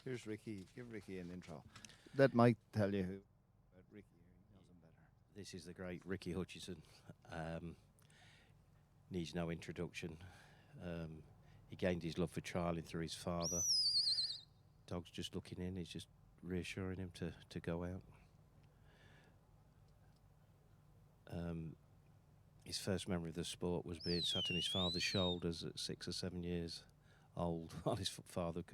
Here's Ricky. Give Ricky an intro. Let Mike tell you who. Ricky, he knows him better. This is the great Ricky Hutchinson. Needs no introduction. He gained his love for trialling through his father. Dog's just looking in. He's just reassuring him to go out. His first memory of the sport was being sat on his father's shoulders at 6 or 7 years old while his father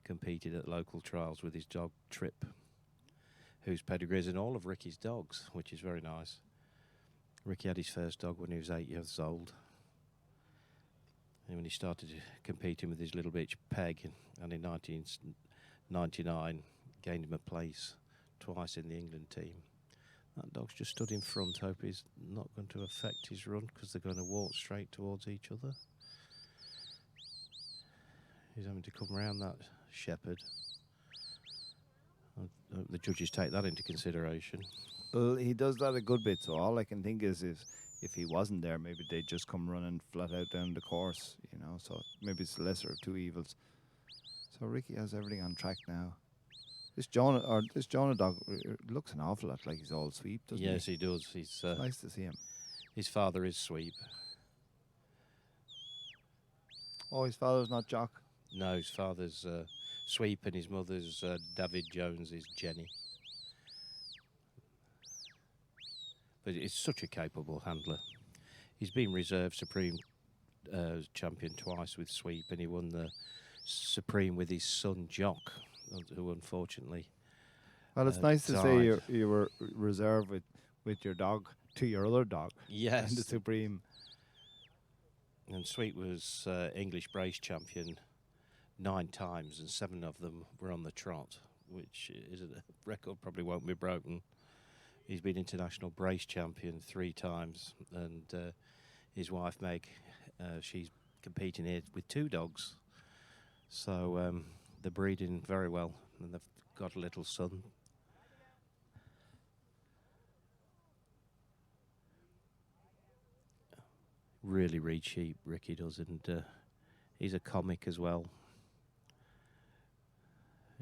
competed at local trials with his dog Trip, whose pedigree is in all of Ricky's dogs, which is very nice. Ricky had his first dog when he was 8 years old. And when he started competing with his little bitch Peg, and in 1999 gained him a place twice in the England team. That dog's just stood in front. Hope he's not going to affect his run because they're going to walk straight towards each other. He's having to come around that shepherd. I hope the judges take that into consideration. Well, he does that a good bit, so all I can think is if he wasn't there, maybe they'd just come running flat out down the course, you know, so maybe it's the lesser of two evils. So Ricky has everything on track now. This Jonah dog looks an awful lot like his old Sweep, doesn't he? Yes, he does. It's nice to see him. His father is Sweep. Oh, his father's not Jock? No, his father's Sweep and his mother's David Jones is Jenny. But it's such a capable handler. He's been reserve Supreme champion twice with Sweep, and he won the Supreme with his son Jock, who unfortunately. Well, it's nice to say you were reserved with your dog to your other dog. Yes. And the Supreme. And Sweep was English brace champion 9 times, and 7 of them were on the trot, which is a record probably won't be broken. He's been international brace champion 3 times, and his wife Meg, she's competing here with 2 dogs. So they're breeding very well, and they've got a little son. Really read sheep, Ricky does, and he's a comic as well.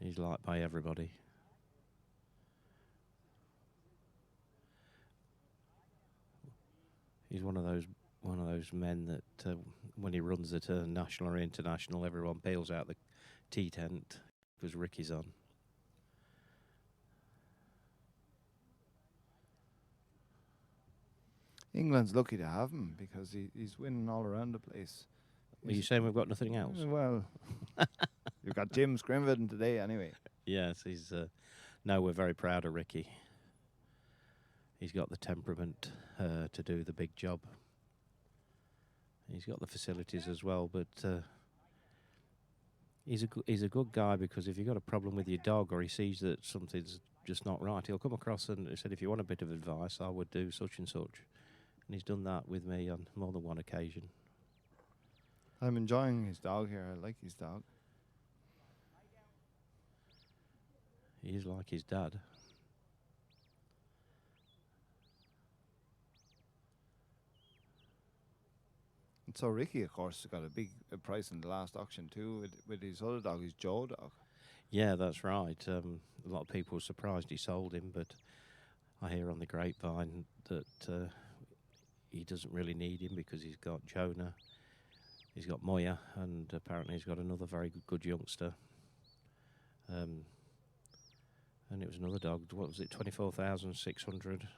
He's liked by everybody. He's one of those men that when he runs at a national or international, everyone peels out the tea tent because Ricky's on. England's lucky to have him because he's winning all around the place. Are you saying we've got nothing else? Well, you've got Jim Scrimviden today anyway. Yes, he's. No, we're very proud of Ricky. He's got the temperament to do the big job. He's got the facilities as well, but he's a good guy, because if you've got a problem with your dog or he sees that something's just not right, he'll come across and he said, if you want a bit of advice, I would do such and such. And he's done that with me on more than one occasion. I'm enjoying his dog here. I like his dog. He is like his dad. And so Ricky, of course, got a big price in the last auction too with his other dog, his Joe dog. Yeah, that's right. A lot of people were surprised he sold him, but I hear on the grapevine that he doesn't really need him because he's got Jonah, he's got Moya, and apparently he's got another very good youngster. And it was another dog. What was it? 24,600.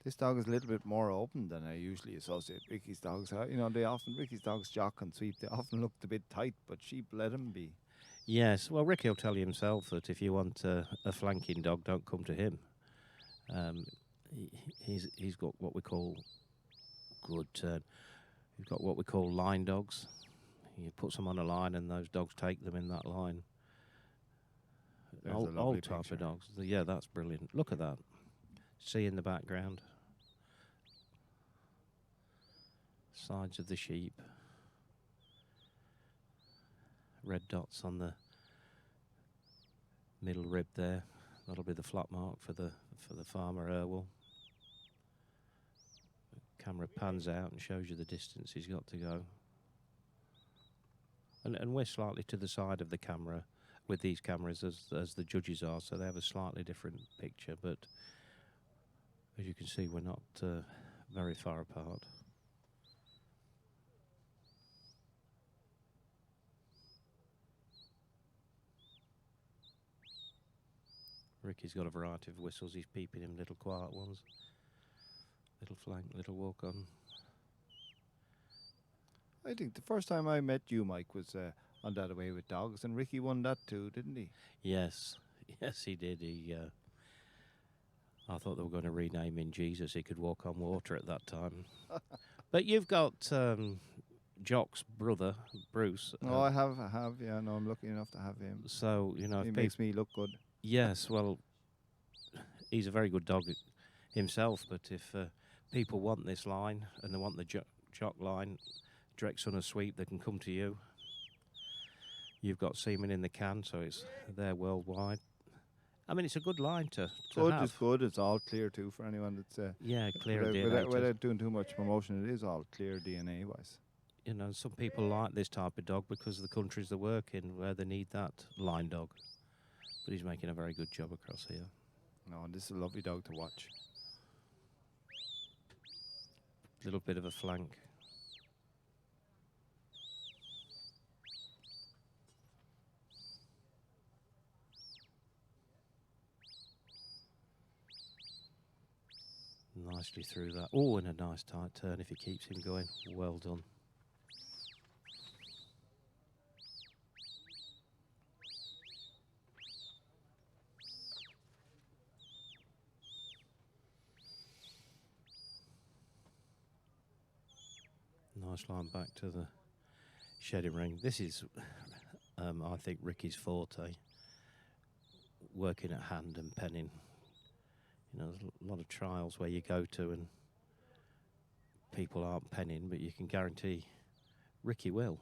This dog is a little bit more open than I usually associate Ricky's dogs. You know, Ricky's dogs Jock and Sweep, they often looked a bit tight, but Sheep let him be. Yes, well, Ricky will tell you himself that if you want a flanking dog, don't come to him. He's got what we call he's got what we call line dogs. He puts them on a line, and those dogs take them in that line. Old type of dogs. Yeah, that's brilliant. Look at that. See in the background. Sides of the sheep. Red dots on the middle rib there. That'll be the flat mark for the farmer Irwell. camera pans out and shows you the distance he's got to go. And we're slightly to the side of the camera with these cameras as the judges are, so they have a slightly different picture, but as you can see, we're not very far apart. Ricky's got a variety of whistles. He's peeping him little quiet ones, little flank, little walk on. I think the first time I met you, Mike, was on That Away with Dogs, and Ricky won that too, didn't he? Yes, yes, he did. I thought they were going to rename him Jesus. He could walk on water at that time. But you've got Jock's brother, Bruce. No, I have, yeah. No, I'm lucky enough to have him. So, you know, He makes me look good. Yes, well, he's a very good dog himself, but if people want this line and they want the Jock line, direct son of sweep, they can come to you. You've got semen in the can, so it's there worldwide. I mean, it's a good line to Good have. is good. It's all clear too for anyone that's Yeah, clear DNA. without doing too much promotion. It is all clear DNA wise. You know, some people like this type of dog because of the countries they work in where they need that line dog. But he's making a very good job across here. No, and this is a lovely dog to watch. Little bit of a flank. Nicely through that. Oh, and a nice tight turn if he keeps him going. Well done. Nice line back to the shedding ring. This is, I think, Ricky's forte. Working at hand and penning. You know, there's a lot of trials where you go to and people aren't penning, but you can guarantee Ricky will.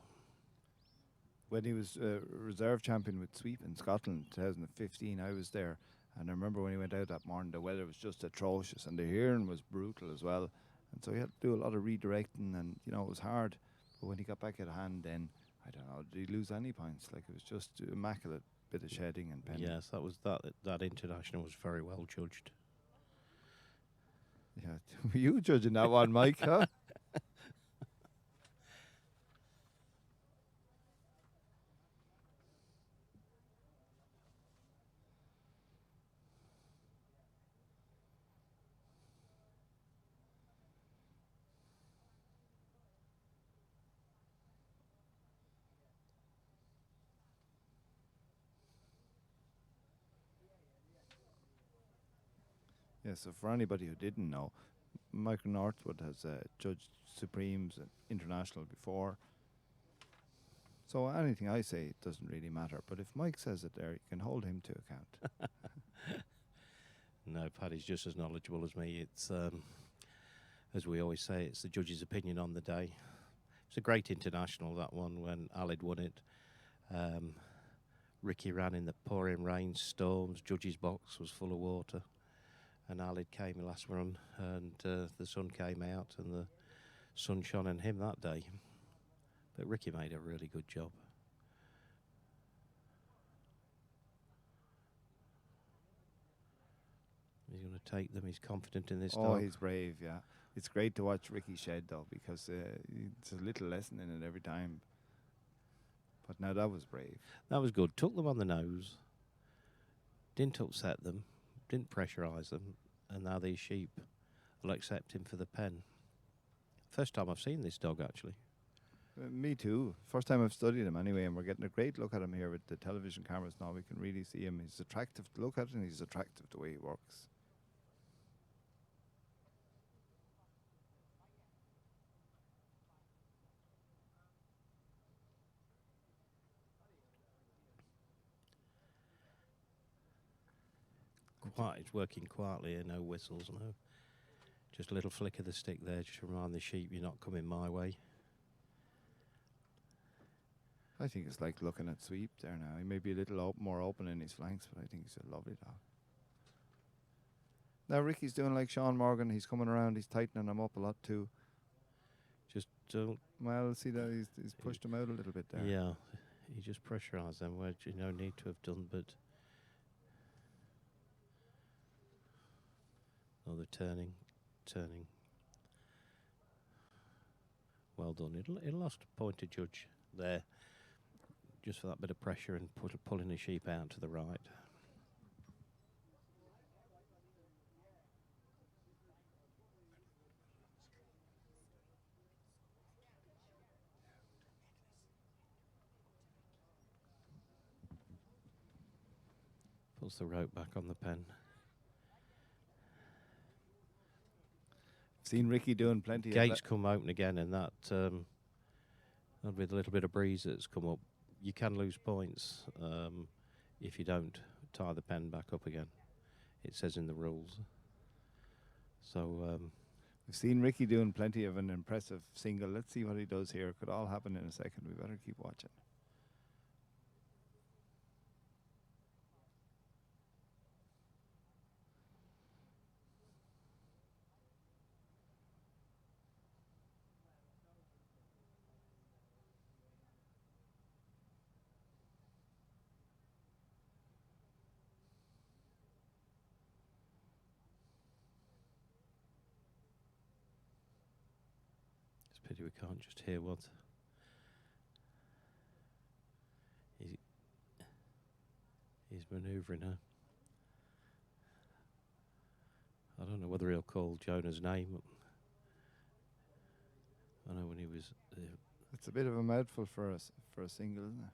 When he was reserve champion with Sweep in Scotland in 2015, I was there. And I remember when he went out that morning, the weather was just atrocious and the hearing was brutal as well. And so he had to do a lot of redirecting and, you know, it was hard. But when he got back at hand then, I don't know, did he lose any points? Like, it was just immaculate bit of shedding and penning. Yes, that international was very well judged. Yeah, were you judging that one, Mike, huh? Yeah, so for anybody who didn't know, Michael Northwood has judged Supremes and International before. So anything I say, it doesn't really matter. But if Mike says it there, you can hold him to account. No, Paddy's just as knowledgeable as me. It's, as we always say, it's the judge's opinion on the day. It's a great international, that one, when Alid won it. Ricky ran in the pouring rain, storms, judge's box was full of water. And Alid came last run, and the sun came out, and the sun shone on him that day. But Ricky made a really good job. He's going to take them. He's confident in this Oh, dog. he's brave, yeah. It's great to watch Ricky shed, though, because it's a little lesson in it every time. But now that was brave. That was good. Took them on the nose. Didn't upset them. Didn't pressurise them. And now these sheep will accept him for the pen. First time I've seen this dog, actually. Me too. First time I've studied him anyway, and we're getting a great look at him here with the television cameras now. We can really see him. He's attractive to look at, and he's attractive the way he works. It's working quietly here, no whistles, no. Just a little flick of the stick there, just to remind the sheep you're not coming my way. I think it's like looking at Sweep there now. He may be a little more open in his flanks, but I think he's a lovely dog. Now Ricky's doing like Sean Morgan. He's coming around. He's tightening him up a lot too. Just don't. Well, see that he's pushed him out a little bit there. Yeah, he just pressurised them where you no need to have done, but. Oh, they're turning. Well done. It lost a point to judge there, just for that bit of pressure and pulling the sheep out to the right. Puts the rope back on the pen. Seen Ricky doing plenty Gates of come open again, and that with a little bit of breeze that's come up, you can lose points if you don't tie the pen back up again. It says in the rules. So We've seen Ricky doing plenty of an impressive single. Let's see what he does here. Could all happen in a second. We better keep watching. it's a pity we can't just hear what he's manoeuvring her. I don't know whether he'll call Jonah's name. I know when he was. It's a bit of a mouthful for a single, isn't it?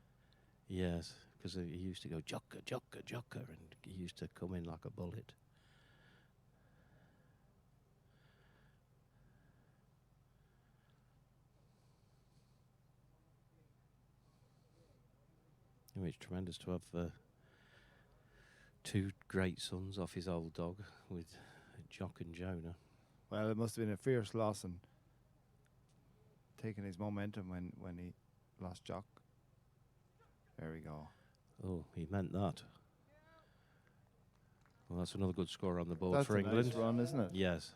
Yes, because he used to go jocker, jocker, jocker, and he used to come in like a bullet. Anyway, it's tremendous to have two great sons off his old dog with Jock and Jonah. Well, it must have been a fierce loss and taking his momentum when he lost Jock. There we go. Oh, he meant that. Well, that's another good score on the board That's for a England. nice run, isn't it? Yes.